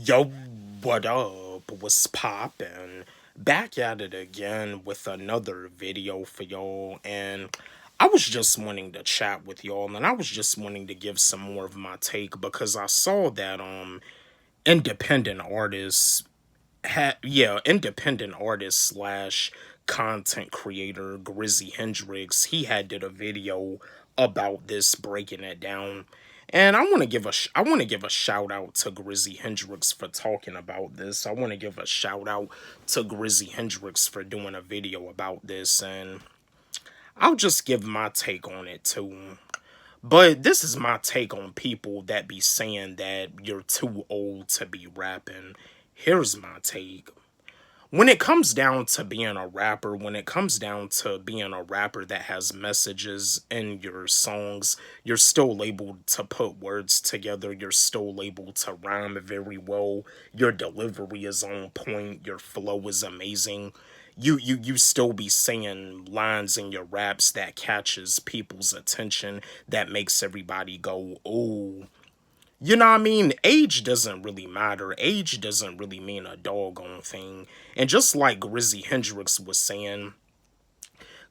Yo, what up? What's poppin'? Back at it again with another video for y'all, and I was just wanting to chat with y'all, and I was just wanting to give some more of my take because I saw that independent artists independent artist slash content creator Grizzy Hendrix, he had did a video about this, breaking it down. And I want to give a shout out to Grizzy Hendrix for talking about this. I want to give a shout out to Grizzy Hendrix for doing a video about this, and I'll just give my take on it too. But this is my take on people that be saying that you're too old to be rapping. Here's my take. When it comes down to being a rapper, when it comes down to being a rapper that has messages in your songs, you're still able to put words together, you're still able to rhyme very well, your delivery is on point, your flow is amazing. You still be saying lines in your raps that catches people's attention, that makes everybody go, "Ooh." You know what I mean? Age doesn't really matter. Age doesn't really mean a doggone thing. And just like Grizzy Hendrix was saying,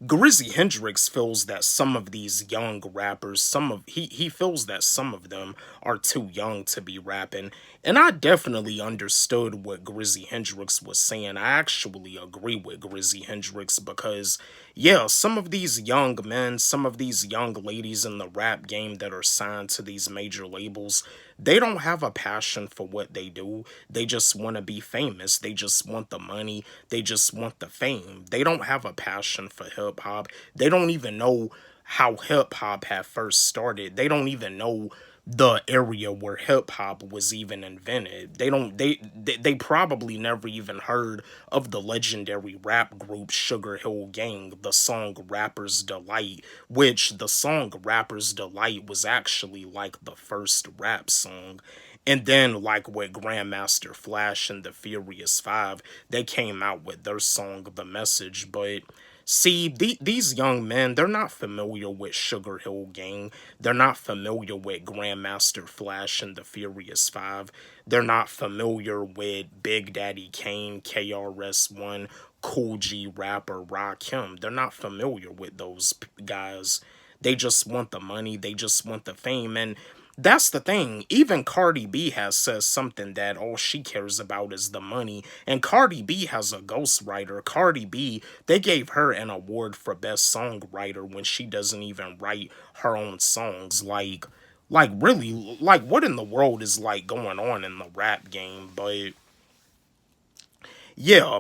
Grizzy Hendrix feels that some of these young rappers, he feels that some of them are too young to be rapping. And I definitely understood what Grizzy Hendrix was saying. I actually agree with Grizzy Hendrix because yeah, some of these young men, some of these young ladies in the rap game that are signed to these major labels, they don't have a passion for what they do. They just want to be famous. They just want the money. They just want the fame. They don't have a passion for hip hop. They don't even know how hip hop had first started. They don't even know the area where hip hop was even invented. They probably never even heard of the legendary rap group Sugar Hill Gang, the song Rapper's Delight, which the song Rapper's Delight was actually like the first rap song. And then, like with Grandmaster Flash and the Furious Five, they came out with their song The Message. But see, these young men, they're not familiar with Sugar Hill Gang. They're not familiar with Grandmaster Flash and the Furious Five. They're not familiar with Big Daddy Kane, KRS-One, Cool G Rapper, Rakim. They're not familiar with those guys. They just want the money. They just want the fame. And that's the thing. Even Cardi B has says something that all she cares about is the money. And Cardi B has a ghostwriter. Cardi B, they gave her an award for best songwriter when she doesn't even write her own songs. Like really, like what in the world is like going on in the rap game? But yeah,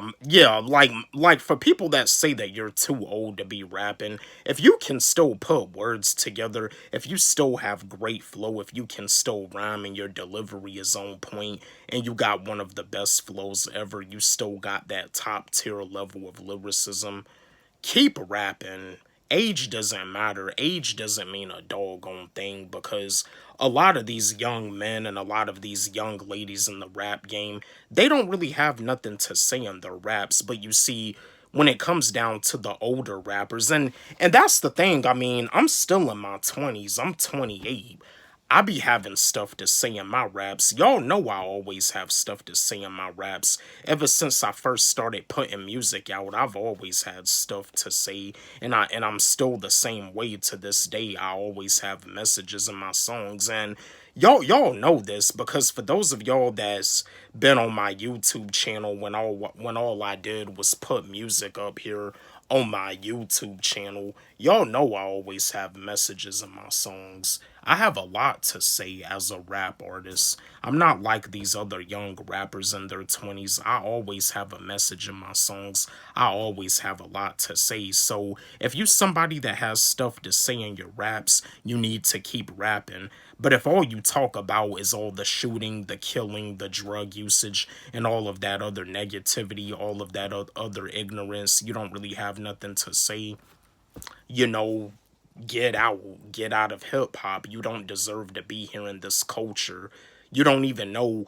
like for people that say that you're too old to be rapping, if you can still put words together, if you still have great flow, if you can still rhyme and your delivery is on point and you got one of the best flows ever, you still got that top tier level of lyricism, keep rapping. Age doesn't matter. Age doesn't mean a doggone thing because a lot of these young men and a lot of these young ladies in the rap game, they don't really have nothing to say in their raps. But you see, when it comes down to the older rappers, and that's the thing. I mean, I'm still in my 20s. I'm 28. I be having stuff to say in my raps. Y'all know I always have stuff to say in my raps. Ever since I first started putting music out, I've always had stuff to say, and I'm still the same way to this day. I always have messages in my songs, and y'all know this because for those of y'all that's been on my YouTube channel when all I did was put music up here on my YouTube channel, y'all know I always have messages in my songs. I have a lot to say as a rap artist. I'm not like these other young rappers in their 20s. I always have a message in my songs. I always have a lot to say. So if you somebody that has stuff to say in your raps, you need to keep rapping. But if all you talk about is all the shooting, the killing, the drug usage, and all of that other negativity, all of that other ignorance, you don't really have nothing to say, you know, get out of hip hop. You don't deserve to be here in this culture. You don't even know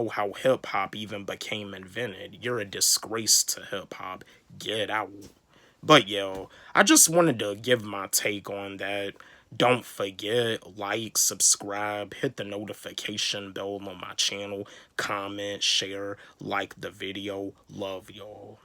how hip hop even became invented. You're a disgrace to hip hop. Get out. But yo, I just wanted to give my take on that. Don't forget, like, subscribe, hit the notification bell on my channel, comment, share, like the video. Love y'all.